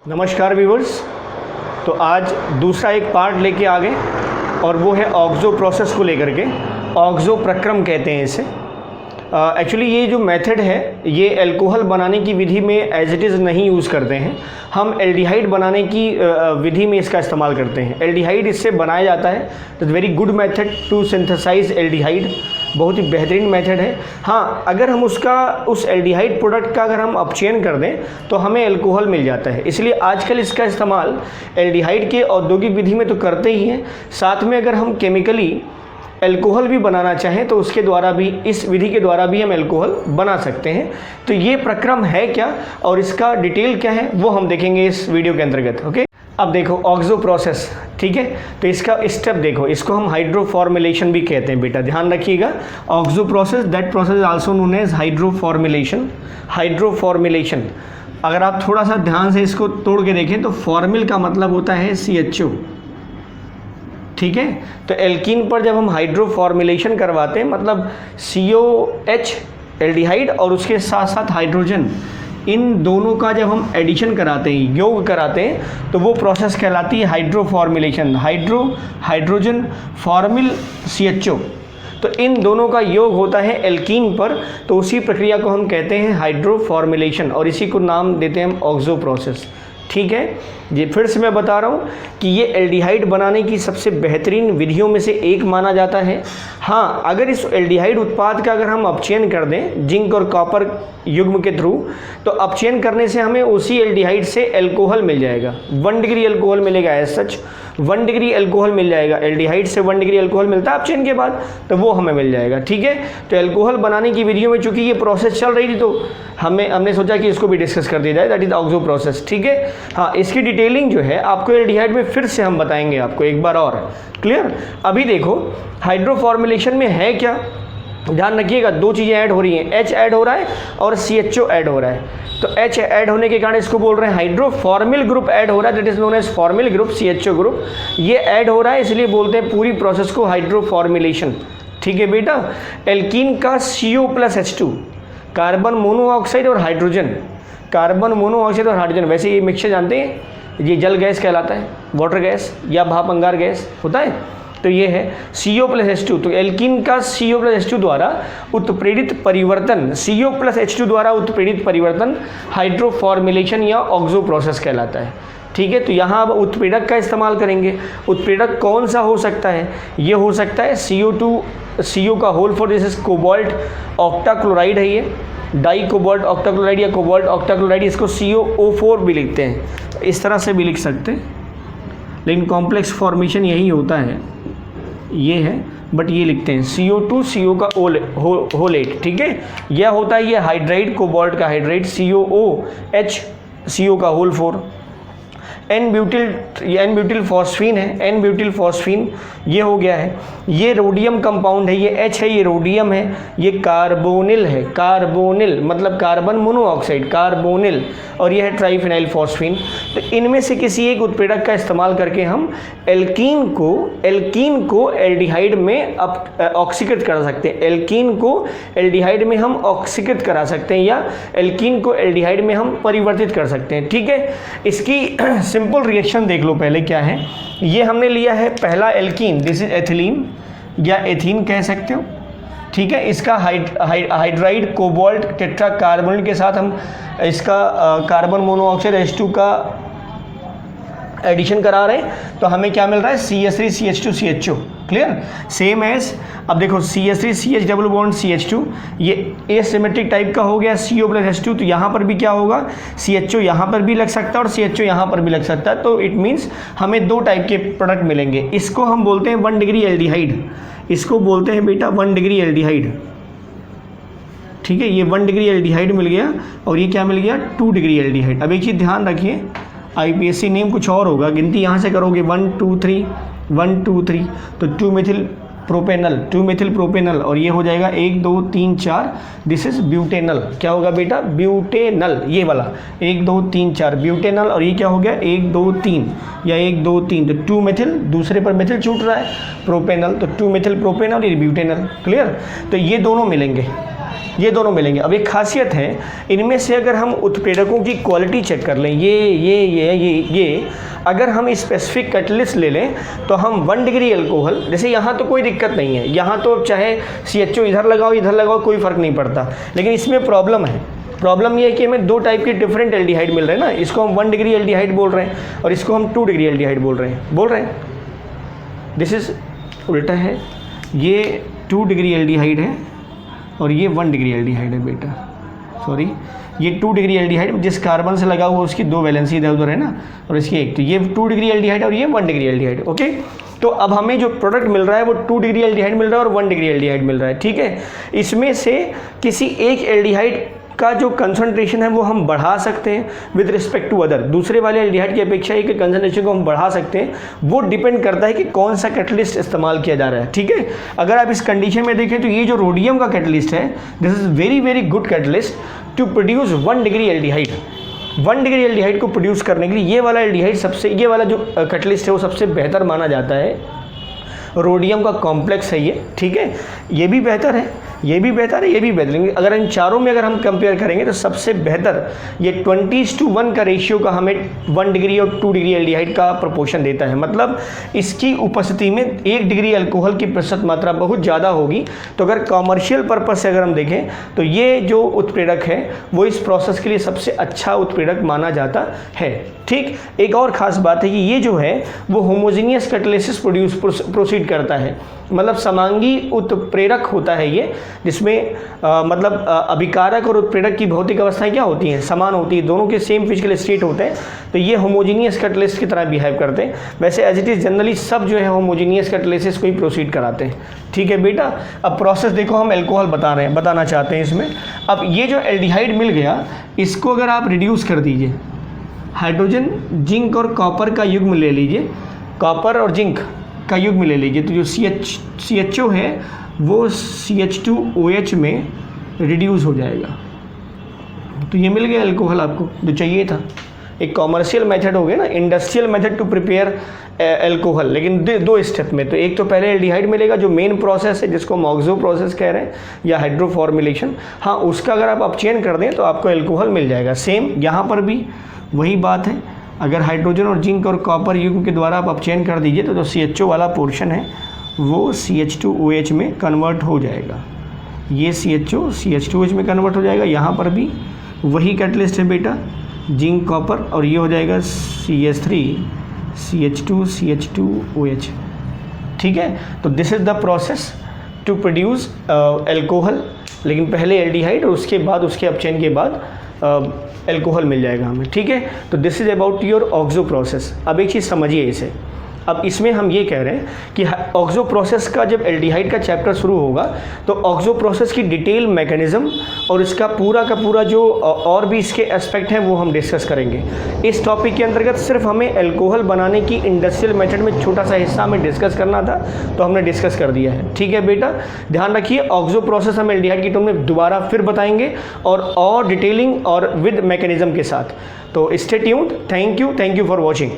नमस्कार व्यूवर्स। तो आज दूसरा एक पार्ट लेके आ गए और वो है ऑक्सो प्रोसेस को लेकर के। ऑक्सो प्रक्रम कहते हैं इसे। एक्चुअली ये जो मेथड है ये अल्कोहल बनाने की विधि में एज इट इज़ नहीं यूज़ करते हैं, हम एल्डिहाइड बनाने की विधि में इसका इस्तेमाल करते हैं। एल्डिहाइड इससे बनाया जाता है। It's very good method to synthesise aldehyde, बहुत ही बेहतरीन मेथड है। हाँ, अगर हम उस एल्डिहाइड प्रोडक्ट का अगर हम अपचयन कर दें तो हमें अल्कोहल मिल जाता है। इसलिए आजकल इसका इस्तेमाल एल्डिहाइड के औद्योगिक विधि में तो करते ही हैं, साथ में अगर हम केमिकली अल्कोहल भी बनाना चाहें तो उसके द्वारा भी, इस विधि के द्वारा भी हम अल्कोहल बना सकते हैं। तो ये प्रक्रम है क्या और इसका डिटेल क्या है वो हम देखेंगे इस वीडियो के अंतर्गत। ओके, अब देखो ऑक्सो प्रोसेस, ठीक है। तो इसका स्टेप देखो, इसको हम हाइड्रोफॉर्मुलेशन भी कहते हैं बेटा, ध्यान रखिएगा। Oxo process, that process is also known as hydroformulation. Hydroformulation, अगर आप थोड़ा सा ध्यान से इसको तोड़ के देखें तो फॉर्मिल का मतलब होता है CHO, ठीक है। तो एल्कीन पर जब हम हाइड्रोफॉर्मुलेशन करवाते हैं मतलब COH एल्डिहाइड और उसके साथ साथ हाइड्रोजन, इन दोनों का जब हम एडिशन कराते हैं, योग कराते हैं, तो वो प्रोसेस कहलाती है हाइड्रोफॉर्मुलेशन। हाइड्रोजन फॉर्मिल CHO, तो इन दोनों का योग होता है एल्कीन पर, तो उसी प्रक्रिया को हम कहते हैं हाइड्रोफॉर्मुलेशन और इसी को नाम देते हैं हम ऑक्सो प्रोसेस, ठीक है। ये फिर से मैं बता रहा हूँ कि ये एल्डिहाइड बनाने की सबसे बेहतरीन विधियों में से एक माना जाता है। हाँ, अगर इस एल्डिहाइड उत्पाद का अगर हम अपचयन कर दें जिंक और कॉपर युग्म के थ्रू, तो अपचयन करने से हमें उसी एल्डिहाइड से अल्कोहल मिल जाएगा। 1 डिग्री अल्कोहल मिलेगा एज सच, 1 डिग्री अल्कोहल मिल जाएगा। एल्डिहाइड से 1 डिग्री अल्कोहल मिलता है अपचयन के बाद, तो वो हमें मिल जाएगा, ठीक है। तो अल्कोहल बनाने की विधियों में चूंकि ये प्रोसेस चल रही थी तो हमने सोचा कि इसको भी डिस्कस कर दिया जाए, दैट इज ऑक्सो प्रोसेस, ठीक है। हाँ, इसकी डिटेलिंग जो है आपको एल्डिहाइड में फिर से हम बताएंगे आपको एक बार और, क्लियर। अभी देखो हाइड्रोफॉर्मुलेशन में है क्या, ध्यान रखिएगा। 2 चीज़ें ऐड हो रही हैं, H ऐड हो रहा है और CHO ऐड हो रहा है। तो H ऐड होने के कारण इसको बोल रहे हैं हाइड्रोफॉर्मिल ग्रुप ऐड हो रहा है, that is known as formyl group, CHO group ये ऐड हो रहा है, इसलिए बोलते हैं पूरी प्रोसेस को हाइड्रोफॉर्मुलेशन, ठीक है बेटा। एल्कीन का CO+H2, कार्बन मोनोऑक्साइड और हाइड्रोजन, कार्बन मोनोऑक्साइड और हाइड्रोजन, वैसे ये मिक्सचर जानते हैं, ये जल गैस कहलाता है, वाटर गैस या भाप अंगार गैस होता है। तो ये है CO+H2, तो एल्कीन का CO+H2 द्वारा उत्प्रेरित परिवर्तन, CO+H2 द्वारा उत्प्रेरित परिवर्तन हाइड्रोफॉर्मुलेशन या ऑक्सो प्रोसेस कहलाता है, ठीक है। तो यहाँ अब उत्प्रेरक का इस्तेमाल करेंगे। उत्प्रेरक कौन सा हो सकता है, ये हो सकता है CO का होल 4, जैसे कोबाल्ट ऑक्टाक्लोराइड है, ये डाई कोबाल्ट ऑक्टाक्लोराइड या कोबाल्ट ऑक्टाक्लोराइड, इसको COO4 भी लिखते हैं, इस तरह से भी लिख सकते हैं, लेकिन कॉम्प्लेक्स फॉर्मेशन यही होता है, ये है, बट ये लिखते हैं CO2 CO का होलेट, ठीक है। यह होता है ये हाइड्राइड, कोबाल्ट का हाइड्राइड, COOH CO का होल 4। एन ब्यूटिल फॉस्फीन है, एन ब्यूटिल फॉस्फीन ये हो गया है। ये रोडियम कंपाउंड है, ये H है, ये रोडियम है, ये कार्बोनिल है, कार्बोनिल मतलब कार्बन मोनोऑक्साइड, कार्बोनिल, और ये है ट्राइफिनाइल फॉस्फीन। तो इनमें से किसी एक उत्प्रेरक का इस्तेमाल करके हम एल्कीन को एल्डिहाइड में ऑक्सीकृत करा सकते हैं। एल्कीन को एल्डिहाइड में हम ऑक्सीकृत करा सकते हैं या एल्कीन को एल्डिहाइड में हम परिवर्तित कर सकते हैं, ठीक है। इसकी सिंपल रिएक्शन देख लो पहले क्या है। ये हमने लिया है पहला एल्कीन, दिस इज एथिलीन या एथीन कह सकते हो, ठीक है। इसका हाइड्राइड कोबाल्ट टेट्रा कार्बोनिल के साथ हम इसका कार्बन मोनोऑक्साइड H2 का एडिशन करा रहे हैं, तो हमें क्या मिल रहा है CH3 CH2 CHO, clear. Same as, अब देखो CH3 CH double bond CH2, ये एसिमेट्रिक टाइप का हो गया CO+H2, तो यहाँ पर भी क्या होगा CHO यहाँ पर भी लग सकता है और CHO यहाँ पर भी लग सकता है, तो इट मीन्स हमें 2 टाइप के प्रोडक्ट मिलेंगे। इसको हम बोलते हैं 1 डिग्री एल्डिहाइड, इसको बोलते हैं बेटा 1 डिग्री एल्डिहाइड, ठीक है। ये 1 डिग्री एल्डिहाइड मिल गया और ये क्या मिल गया 2 डिग्री एल्डिहाइड। अब एक चीज़ ध्यान रखिए, IPSC नेम कुछ और होगा, गिनती यहाँ से करोगे 1 2 3 1 2 3, तो 2 मिथिल प्रोपेनल और ये हो जाएगा 1 2 3 4, दिस इज ब्यूटेनल। क्या होगा बेटा ब्यूटेनल, ये वाला 1 2 3 4 ब्यूटेनल, और ये क्या हो गया 1 2 3 या 1 2 3, तो 2 मिथिल, दूसरे पर मिथिल छूट रहा है प्रोपेनल, तो 2 मिथिल प्रोपेनल, ये ब्यूटेनल, क्लियर। तो ये दोनों मिलेंगे, ये दोनों मिलेंगे। अब एक खासियत है इनमें से, अगर हम उत्प्रेरकों की क्वालिटी चेक कर लें, ये अगर हम स्पेसिफिक कैटलिस्ट ले लें तो हम 1 डिग्री अल्कोहल, जैसे यहाँ तो कोई दिक्कत नहीं है, यहाँ तो चाहे CHO इधर लगाओ कोई फ़र्क नहीं पड़ता, लेकिन इसमें प्रॉब्लम है। प्रॉब्लम ये है कि हमें 2 टाइप के डिफरेंट एल्डिहाइड मिल रहे हैं ना, इसको हम 1 डिग्री एल्डिहाइड बोल रहे हैं और इसको हम 2 डिग्री एल्डिहाइड बोल रहे हैं। दिस इज़ उल्टा है, ये 2 डिग्री एल्डिहाइड है और ये 1 डिग्री एल्डिहाइड है बेटा, सॉरी, ये 2 डिग्री एल्डिहाइड, जिस कार्बन से लगा हुआ उसकी 2 वैलेंसी इधर उधर है ना, और इसकी एक, तो ये 2 डिग्री एल्डिहाइड और ये 1 डिग्री एल्डिहाइड। ओके, तो अब हमें जो प्रोडक्ट मिल रहा है वो 2 डिग्री एल्डिहाइड मिल रहा है और 1 डिग्री एल्डिहाइड मिल रहा है, ठीक है। इसमें से किसी एक एल्डिहाइड का जो कंसंट्रेशन है वो हम बढ़ा सकते हैं विद रिस्पेक्ट टू अदर, दूसरे वाले एल्डिहाइड की अपेक्षा एक कंसंट्रेशन को हम बढ़ा सकते हैं, वो डिपेंड करता है कि कौन सा कैटलिस्ट इस्तेमाल किया जा रहा है, ठीक है। अगर आप इस कंडीशन में देखें तो ये जो रोडियम का कैटलिस्ट है, this is very good catalyst to produce 1 degree aldehyde. 1 degree aldehyde को प्रोड्यूस करने के लिए ये वाला एल्डिहाइड सबसे, ये वाला जो कैटलिस्ट है वो सबसे बेहतर माना जाता है। रोडियम का कॉम्प्लेक्स है ये, ठीक है, ये भी बेहतर है, ये भी बेहतर है, ये भी बेहतर है। अगर इन चारों में अगर हम कंपेयर करेंगे तो सबसे बेहतर ये 20:1 का रेशियो का हमें 1 डिग्री और 2 डिग्री एल्डिहाइड का प्रोपोर्शन देता है। मतलब इसकी उपस्थिति में 1 डिग्री अल्कोहल की प्रतिशत मात्रा बहुत ज़्यादा होगी। तो अगर कॉमर्शियल पर्पज से अगर हम देखें तो ये जो उत्प्रेरक है वो इस प्रोसेस के लिए सबसे अच्छा उत्प्रेरक माना जाता है, ठीक। एक और ख़ास बात है कि ये जो है वो होमोजीनियस कैटालिसिस प्रोसीड करता है, मतलब समांगी उत्प्रेरक होता है ये, जिसमें मतलब अभिकारक और उत्प्रेरक की भौतिक अवस्थाएं क्या होती हैं, समान होती है, दोनों के सेम फिजिकल स्टेट होते हैं, तो ये होमोजीनियस कैटालिस्ट की तरह बिहेव करते हैं। वैसे एज इट इज़ जनरली सब जो है होमोजीनियस कैटालिसिस को ही प्रोसीड कराते हैं, ठीक है बेटा। अब प्रोसेस देखो, हम एल्कोहल बताना चाहते हैं इसमें। अब ये जो एल्डिहाइड मिल गया, इसको अगर आप रिड्यूस कर दीजिए, हाइड्रोजन, जिंक और कॉपर का युग्म ले लीजिए, कॉपर और जिंक का युग्म ले लीजिए, तो जो CHO है वो CH2OH में रिड्यूस हो जाएगा। तो ये मिल गया अल्कोहल आपको जो चाहिए था। एक कॉमर्शियल मेथड हो गया ना, industrial method to prepare alcohol, लेकिन 2 स्टेप में। तो एक तो पहले एल्डिहाइड मिलेगा जो मेन प्रोसेस है, जिसको हम ऑक्सो प्रोसेस कह रहे हैं या हाइड्रोफॉर्मुलेशन। हाँ, उसका अगर आप अपचयन कर दें तो आपको एल्कोहल मिल जाएगा। सेम यहाँ पर भी वही बात है, अगर हाइड्रोजन और जिंक और कॉपर युग्म के द्वारा आप अपचयन कर दीजिए तो जो CHO वाला पोर्शन है वो CH2OH में कन्वर्ट हो जाएगा। ये CHO CH2OH में कन्वर्ट हो जाएगा। यहाँ पर भी वही कैटलिस्ट है बेटा, जिंक कॉपर, और ये हो जाएगा CH3 CH2 CH2OH, ठीक है। तो this is the process to produce alcohol, लेकिन पहले एल्डिहाइड और उसके बाद उसके अपचयन के बाद एल्कोहल मिल जाएगा हमें, ठीक है। तो this is about your oxo process. अब एक चीज़ समझिए इसे, अब इसमें हम ये कह रहे हैं कि ऑक्सो प्रोसेस का जब एल्डिहाइड का चैप्टर शुरू होगा तो ऑक्सो प्रोसेस की डिटेल मैकेनिज्म और इसका पूरा का पूरा जो और भी इसके एस्पेक्ट हैं वो हम डिस्कस करेंगे। इस टॉपिक के अंतर्गत सिर्फ हमें एल्कोहल बनाने की इंडस्ट्रियल मेथड में छोटा सा हिस्सा हमें डिस्कस करना था, तो हमने डिस्कस कर दिया है, ठीक है बेटा। ध्यान रखिए, ऑक्सो प्रोसेस हम एल्डिहाइड की टर्म में दोबारा फिर बताएंगे और डिटेलिंग और विद मैकेनिज्म के साथ। तो stay tuned, thank you for watching.